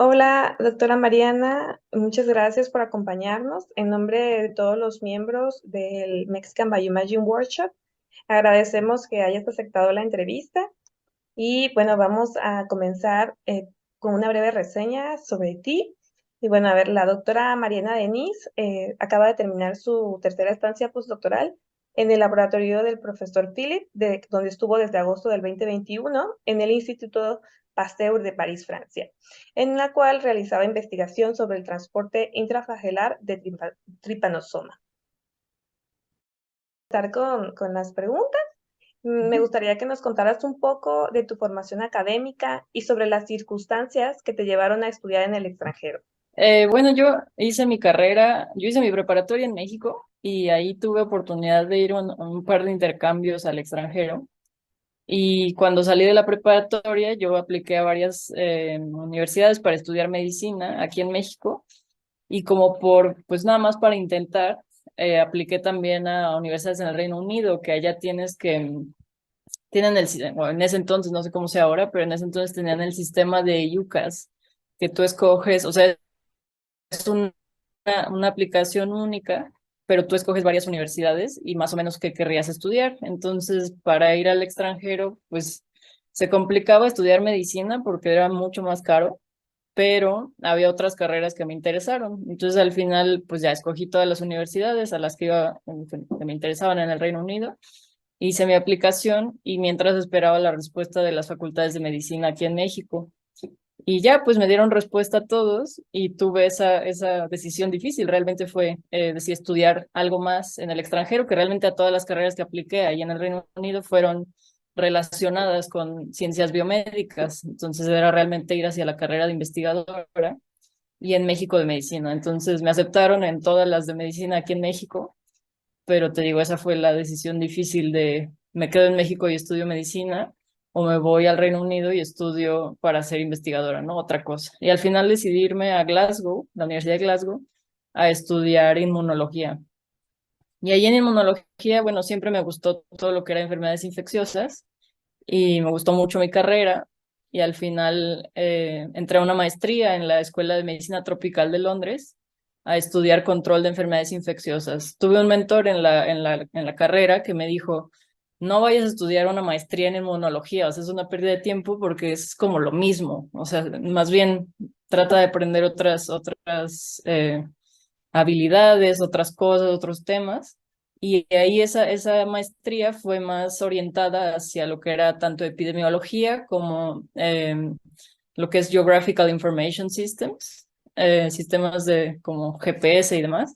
Hola, doctora Mariana, muchas gracias por acompañarnos. En nombre de todos los miembros del Mexican Bioimaging Workshop, agradecemos que hayas aceptado la entrevista y bueno, vamos a comenzar con una breve reseña sobre ti. Y bueno, a ver, la doctora Mariana Denise acaba de terminar su tercera estancia postdoctoral en el laboratorio del profesor Philip, donde estuvo desde agosto del 2021 en el Instituto Pasteur de París, Francia, en la cual realizaba investigación sobre el transporte intraflagelar de tripanosoma. Estar con las preguntas. Me Ujú. gustaría que nos contaras un poco de tu formación académica y sobre las circunstancias que te llevaron a estudiar en el extranjero. Bueno, yo hice mi preparatoria en México y ahí tuve oportunidad de ir a un par de intercambios al extranjero. Y cuando salí de la preparatoria, yo apliqué a varias universidades para estudiar medicina aquí en México. Y pues nada más para intentar, apliqué también a universidades en el Reino Unido, que allá tienen bueno, en ese entonces, no sé cómo sea ahora, pero en ese entonces tenían el sistema de UCAS, que tú escoges, o sea, es una aplicación única, pero tú escoges varias universidades y más o menos qué querrías estudiar. Entonces, para ir al extranjero, pues se complicaba estudiar medicina porque era mucho más caro, pero había otras carreras que me interesaron. Entonces, al final, pues ya escogí todas las universidades a las que iba, que me interesaban en el Reino Unido. Hice mi aplicación y mientras esperaba la respuesta de las facultades de medicina aquí en México. Y ya, pues me dieron respuesta a todos y tuve esa decisión difícil. Realmente fue de si estudiar algo más en el extranjero, que realmente a todas las carreras que apliqué ahí en el Reino Unido fueron relacionadas con ciencias biomédicas. Entonces era realmente ir hacia la carrera de investigadora y en México de medicina. Entonces me aceptaron en todas las de medicina aquí en México, pero te digo, esa fue la decisión difícil de me quedo en México y estudio medicina o me voy al Reino Unido y estudio para ser investigadora, ¿no? Otra cosa. Y al final decidí irme a Glasgow, la Universidad de Glasgow, a estudiar inmunología. Y ahí en inmunología, bueno, siempre me gustó todo lo que era enfermedades infecciosas y me gustó mucho mi carrera. Y al final entré a una maestría en la Escuela de Medicina Tropical de Londres a estudiar control de enfermedades infecciosas. Tuve un mentor en la carrera que me dijo, no vayas a estudiar una maestría en inmunología, o sea, es una pérdida de tiempo porque es como lo mismo, o sea, más bien trata de aprender otras habilidades, otras cosas, otros temas. Y ahí esa maestría fue más orientada hacia lo que era tanto epidemiología como lo que es Geographical Information Systems, sistemas de como GPS y demás,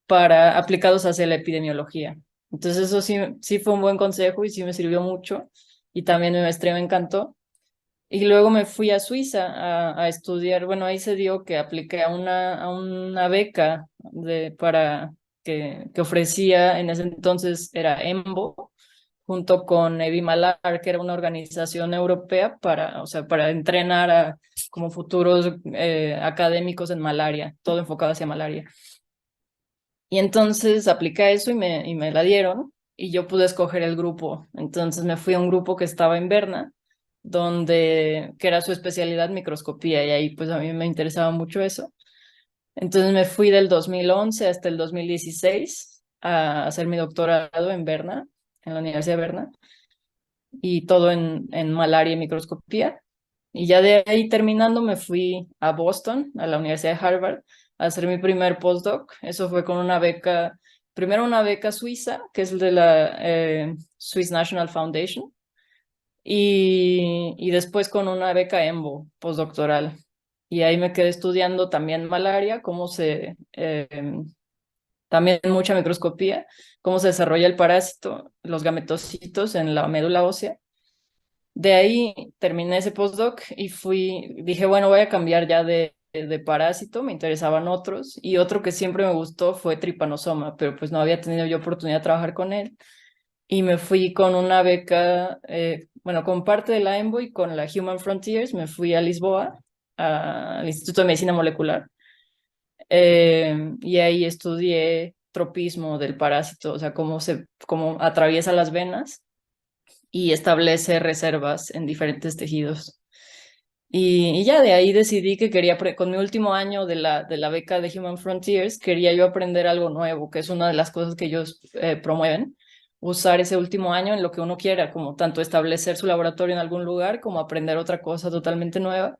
para aplicados hacia la epidemiología. Entonces eso sí fue un buen consejo y sí me sirvió mucho. Y también mi maestría me encantó. Y luego me fui a Suiza a estudiar. Bueno, ahí se dio que apliqué a una beca que ofrecía en ese entonces era EMBO, junto con Evimalar, que era una organización europea o sea, para entrenar a como futuros académicos en malaria, todo enfocado hacia malaria. Y entonces apliqué a eso y me la dieron y yo pude escoger el grupo. Entonces me fui a un grupo que estaba en Berna, que era su especialidad microscopía y ahí pues a mí me interesaba mucho eso. Entonces me fui del 2011 hasta el 2016 a hacer mi doctorado en Berna, en la Universidad de Berna, y todo en malaria y microscopía. Y ya de ahí terminando me fui a Boston, a la Universidad de Harvard, a hacer mi primer postdoc. Eso fue con una beca, primero una beca suiza, que es de la Swiss National Foundation, y después con una beca EMBO postdoctoral. Y ahí me quedé estudiando también malaria, también mucha microscopía, cómo se desarrolla el parásito, los gametocitos en la médula ósea. De ahí terminé ese postdoc y dije, bueno, voy a cambiar ya de parásito, me interesaban otros, y otro que siempre me gustó fue tripanosoma, pero pues no había tenido yo oportunidad de trabajar con él, y me fui con una beca, bueno, con parte de la EMBO y con la Human Frontiers, me fui a Lisboa, al Instituto de Medicina Molecular, y ahí estudié tropismo del parásito, o sea, cómo atraviesa las venas y establece reservas en diferentes tejidos. Y ya de ahí decidí que quería, con mi último año de la beca de Human Frontiers, quería yo aprender algo nuevo, que es una de las cosas que ellos promueven, usar ese último año en lo que uno quiera, como tanto establecer su laboratorio en algún lugar como aprender otra cosa totalmente nueva.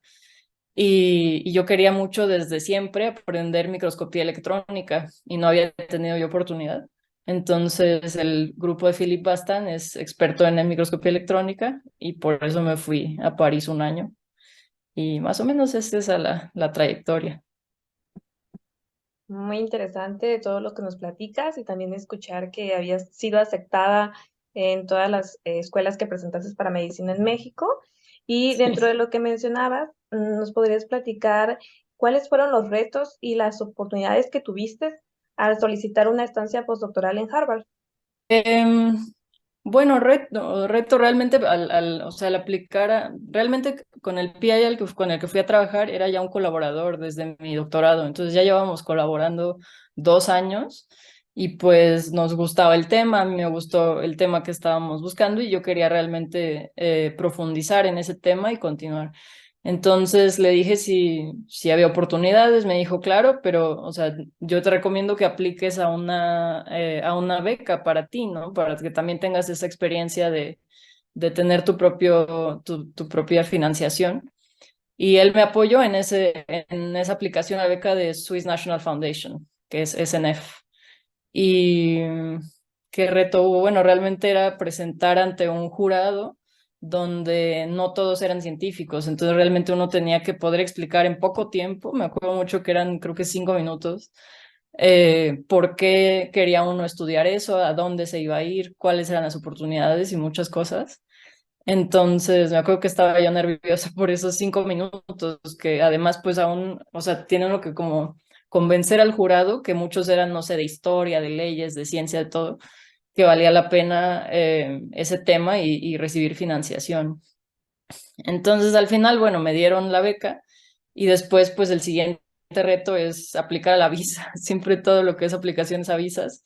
Y yo quería mucho desde siempre aprender microscopía electrónica y no había tenido yo oportunidad. Entonces el grupo de Philip Bastan es experto en microscopía electrónica y por eso me fui a París un año. Y más o menos esa es la trayectoria. Muy interesante todo lo que nos platicas y también escuchar que habías sido aceptada en todas las escuelas que presentaste para medicina en México. Y dentro de Sí. lo que mencionabas, ¿nos podrías platicar cuáles fueron los retos y las oportunidades que tuviste al solicitar una estancia postdoctoral en Harvard? Em, bueno, reto realmente o sea, al aplicar, realmente con el PI con el que fui a trabajar era ya un colaborador desde mi doctorado, entonces ya llevábamos colaborando 2 años y pues nos gustaba el tema, a mí me gustó el tema que estábamos buscando y yo quería realmente profundizar en ese tema y continuar. Entonces le dije si había oportunidades, me dijo claro, pero o sea, yo te recomiendo que apliques a una beca para ti, ¿no? Para que también tengas esa experiencia de tener tu propia financiación. Y él me apoyó en esa aplicación a beca de Swiss National Foundation, que es SNF. Y qué reto hubo. Bueno, realmente era presentar ante un jurado donde no todos eran científicos, entonces realmente uno tenía que poder explicar en poco tiempo, me acuerdo mucho que eran creo que 5 minutos, por qué quería uno estudiar eso, a dónde se iba a ir, cuáles eran las oportunidades y muchas cosas. Entonces me acuerdo que estaba yo nerviosa por esos 5 minutos, que además pues aún, o sea, tiene uno que como convencer al jurado, que muchos eran, no sé, de historia, de leyes, de ciencia, de todo, que valía la pena ese tema y recibir financiación. Entonces al final, bueno, me dieron la beca y después pues el siguiente reto es aplicar a la visa. Siempre todo lo que es aplicaciones a visas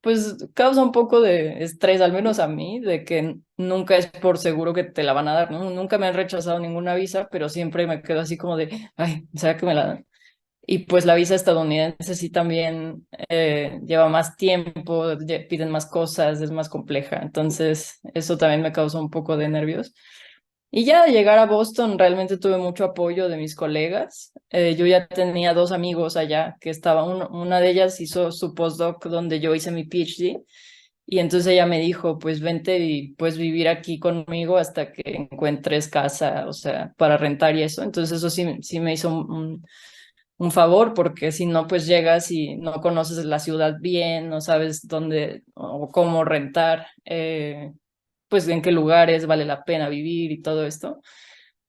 pues causa un poco de estrés, al menos a mí, de que nunca es por seguro que te la van a dar, ¿no? Nunca me han rechazado ninguna visa, pero siempre me quedo así como de, ay, ¿será que me la dan? Y pues la visa estadounidense sí también lleva más tiempo, piden más cosas, es más compleja, entonces eso también me causa un poco de nervios. Y ya de llegar a Boston, realmente tuve mucho apoyo de mis colegas. Yo ya tenía dos amigos allá que una de ellas hizo su postdoc donde yo hice mi PhD. Y entonces ella me dijo, pues vente y pues vivir aquí conmigo hasta que encuentres casa, o sea, para rentar y eso. Entonces eso sí me hizo un favor, porque si no, pues llegas y no conoces la ciudad bien, no sabes dónde o cómo rentar. Pues en qué lugares vale la pena vivir y todo esto.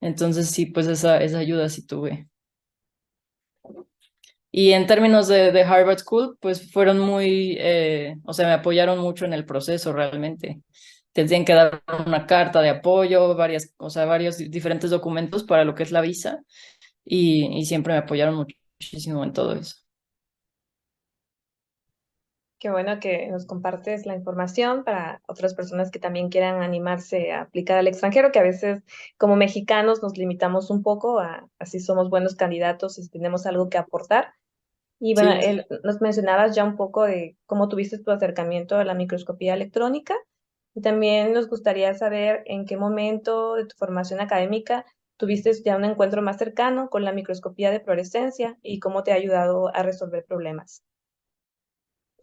Entonces sí, pues esa ayuda sí tuve. Y en términos de Harvard School, pues fueron o sea, me apoyaron mucho en el proceso realmente. Te tienen que dar una carta de apoyo, o sea, varios diferentes documentos para lo que es la visa y siempre me apoyaron muchísimo en todo eso. Qué bueno que nos compartes la información para otras personas que también quieran animarse a aplicar al extranjero, que a veces como mexicanos nos limitamos un poco a si somos buenos candidatos y si tenemos algo que aportar. Y bueno, Sí, nos mencionabas ya un poco de cómo tuviste tu acercamiento a la microscopía electrónica y también nos gustaría saber en qué momento de tu formación académica tuviste ya un encuentro más cercano con la microscopía de fluorescencia y cómo te ha ayudado a resolver problemas.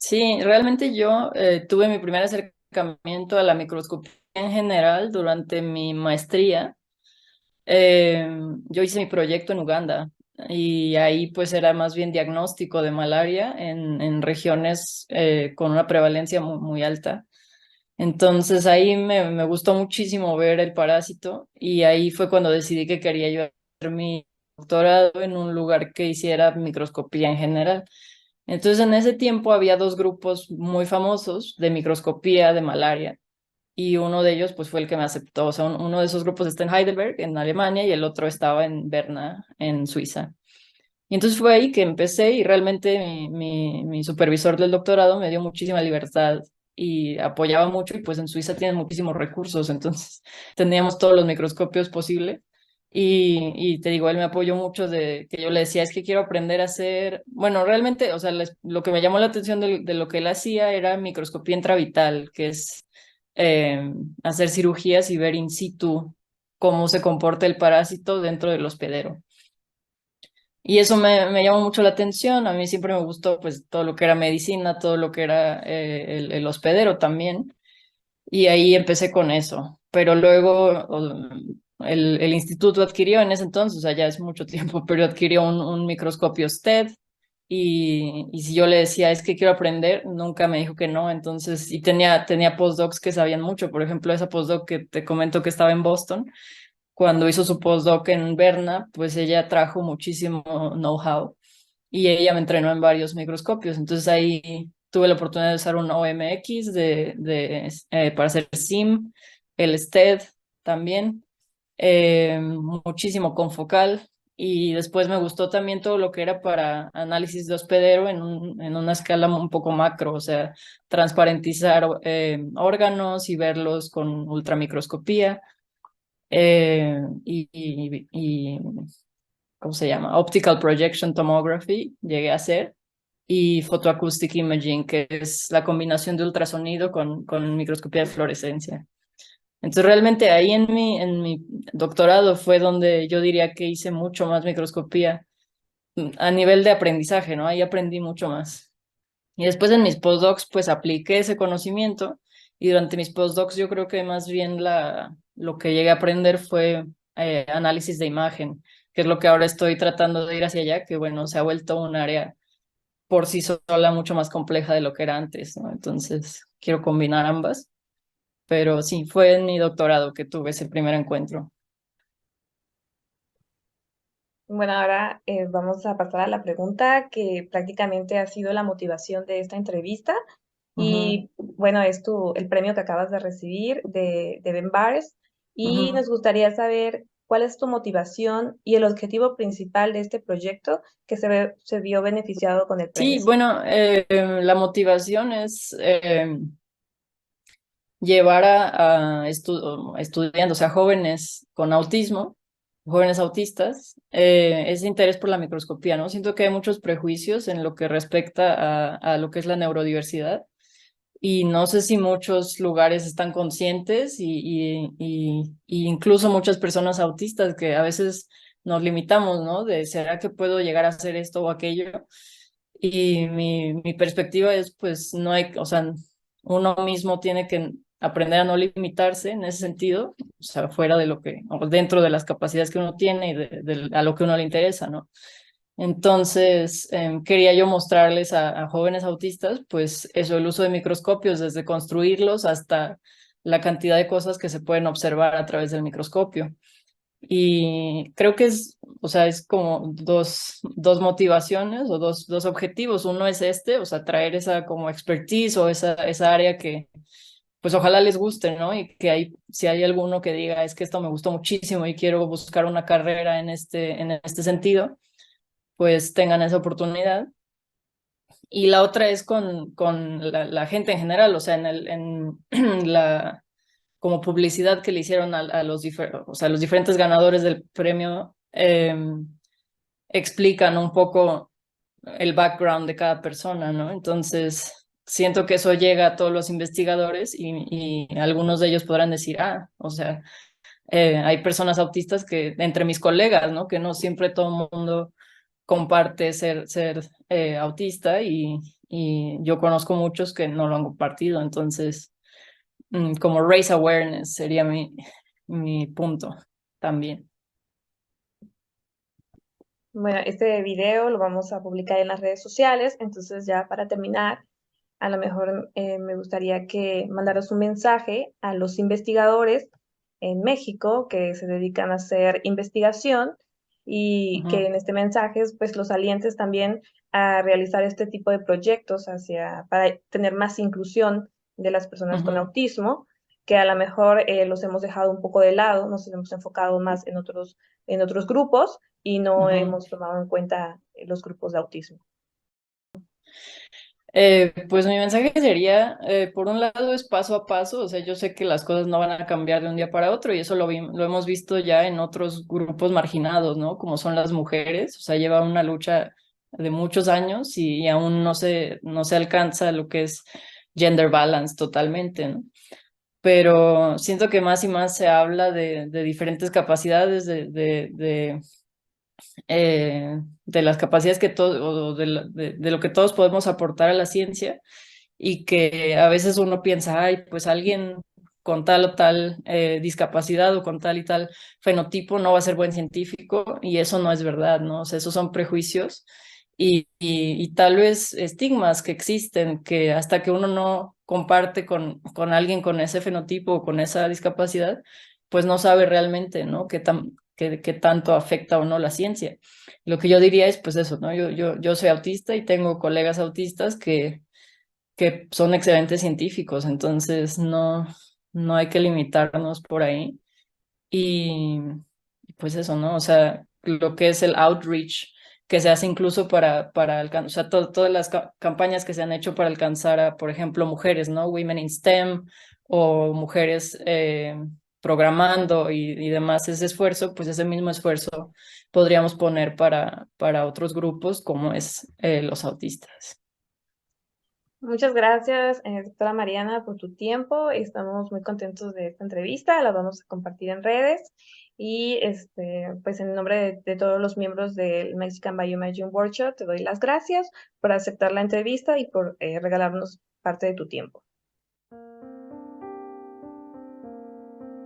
sí, realmente yo tuve mi primer acercamiento a la microscopía en general durante mi maestría. Eh, yo hice mi proyecto en Uganda y ahí pues era más bien diagnóstico de malaria en regiones con una prevalencia muy alta. Entonces ahí me gustó muchísimo ver el parásito y ahí fue cuando decidí que quería yo hacer mi doctorado en un lugar que hiciera microscopía en general. Entonces en ese tiempo había dos grupos muy famosos de microscopía de malaria y uno de ellos pues fue el que me aceptó. O sea, uno de esos grupos está en Heidelberg, en Alemania, y el otro estaba en Berna, en Suiza. Y entonces fue ahí que empecé y realmente mi supervisor del doctorado me dio muchísima libertad y apoyaba mucho y pues en Suiza tienen muchísimos recursos, entonces teníamos todos los microscopios posibles Y te digo, él me apoyó mucho de que yo le decía, es que quiero aprender a hacer, bueno, realmente, o sea, lo que me llamó la atención de lo que él hacía era microscopía intravital, que es eh, hacer cirugías y ver in situ cómo se comporta el parásito dentro del hospedero. Y eso me llamó mucho la atención, a mí siempre me gustó pues todo lo que era medicina, todo lo que era el hospedero también. Y ahí empecé con eso. Pero luego el instituto adquirió en ese entonces, o sea, ya es mucho tiempo, pero adquirió un microscopio STED. Y si yo le decía, es que quiero aprender, nunca me dijo que no. Entonces, y tenía postdocs que sabían mucho. Por ejemplo, esa postdoc que te comento que estaba en Boston, cuando hizo su postdoc en Berna, pues ella trajo muchísimo know-how y ella me entrenó en varios microscopios. Entonces ahí tuve la oportunidad de usar un OMX para hacer SIM, el STED también, muchísimo confocal. Y después me gustó también todo lo que era para análisis de hospedero en una escala un poco macro, o sea, transparentizar órganos y verlos con ultramicroscopía. Y ¿cómo se llama? Optical Projection Tomography, llegué a hacer, y Photoacoustic Imaging, que es la combinación de ultrasonido con microscopía de fluorescencia. Entonces, realmente ahí en mi doctorado fue donde yo diría que hice mucho más microscopía a nivel de aprendizaje, ¿no? Ahí aprendí mucho más. Y después en mis postdocs, pues apliqué ese conocimiento y durante mis postdocs yo creo que más bien lo que llegué a aprender fue análisis de imagen, que es lo que ahora estoy tratando de ir hacia allá, que bueno, se ha vuelto un área por sí sola mucho más compleja de lo que era antes, ¿no? Entonces quiero combinar ambas, pero sí, fue en mi doctorado que tuve ese primer encuentro. Bueno, ahora vamos a pasar a la pregunta que prácticamente ha sido la motivación de esta entrevista. Ujú, Y bueno, es el premio que acabas de recibir de Ben Barres. Y ujú. nos gustaría saber cuál es tu motivación y el objetivo principal de este proyecto que se vio beneficiado con el premio. Sí, bueno, la motivación es llevar a estudiantes, o sea, jóvenes con autismo, jóvenes autistas, ese interés por la microscopía, ¿no? Siento que hay muchos prejuicios en lo que respecta a lo que es la neurodiversidad y no sé si muchos lugares están conscientes y incluso muchas personas autistas que a veces nos limitamos, ¿no? De, ¿será que puedo llegar a hacer esto o aquello? Y mi perspectiva es, pues, no hay, o sea, uno mismo tiene que aprender a no limitarse en ese sentido, o sea, fuera de lo que, o dentro de las capacidades que uno tiene y a lo que uno le interesa, ¿no? Entonces, quería yo mostrarles a jóvenes autistas, pues eso, el uso de microscopios, desde construirlos hasta la cantidad de cosas que se pueden observar a través del microscopio. Y creo que es, o sea, es como dos motivaciones o dos objetivos. Uno es este, o sea, traer esa como expertise o esa área que, pues ojalá les guste, ¿no? Y que si hay alguno que diga, es que esto me gustó muchísimo y quiero buscar una carrera en este sentido, pues tengan esa oportunidad. Y la otra es con la gente en general, o sea, en la como publicidad que le hicieron o sea, los diferentes ganadores del premio, explican un poco el background de cada persona, ¿no? Entonces, siento que eso llega a todos los investigadores y algunos de ellos podrán decir, o sea, hay personas autistas que entre mis colegas, ¿no? Que no siempre todo el mundo comparte ser autista y yo conozco muchos que no lo han compartido, entonces como race awareness sería mi punto también. Bueno, este video lo vamos a publicar en las redes sociales, entonces ya para terminar, a lo mejor me gustaría que mandaras un mensaje a los investigadores en México que se dedican a hacer investigación y que Ujú, en este mensaje pues los alientes también a realizar este tipo de proyectos para tener más inclusión de las personas con ujú, autismo, que a lo mejor los hemos dejado un poco de lado, nos hemos enfocado más en otros grupos y no ujú. hemos tomado en cuenta los grupos de autismo. Pues mi mensaje sería, por un lado es paso a paso, o sea, yo sé que las cosas no van a cambiar de un día para otro y eso lo hemos visto ya en otros grupos marginados, ¿no? Como son las mujeres, o sea, lleva una lucha de muchos años y aún no se alcanza lo que es gender balance totalmente, ¿no? Pero siento que más y más se habla de diferentes capacidades, de las capacidades que todos, o de lo que todos podemos aportar a la ciencia y que a veces uno piensa, ay, pues alguien con tal o tal discapacidad o con tal y tal fenotipo no va a ser buen científico y eso no es verdad, ¿no? O sea, esos son prejuicios y tal vez estigmas que existen que hasta que uno no comparte con alguien con ese fenotipo o con esa discapacidad, pues no sabe realmente, ¿no? Qué tanto afecta o no la ciencia. Lo que yo diría es, pues eso, ¿no? Yo soy autista y tengo colegas autistas que son excelentes científicos, entonces no hay que limitarnos por ahí. Y pues eso, ¿no? O sea, lo que es el outreach que se hace incluso para alcanzar, o sea, todas las campañas que se han hecho para alcanzar a, por ejemplo, mujeres, ¿no? Women in STEM o mujeres programando y demás, ese esfuerzo, pues ese mismo esfuerzo podríamos poner para otros grupos como es los autistas. Muchas gracias, doctora Mariana, por tu tiempo. Estamos muy contentos de esta entrevista. La vamos a compartir en redes. Y pues en nombre de todos los miembros del Mexican Bioimaging Workshop, te doy las gracias por aceptar la entrevista y por regalarnos parte de tu tiempo.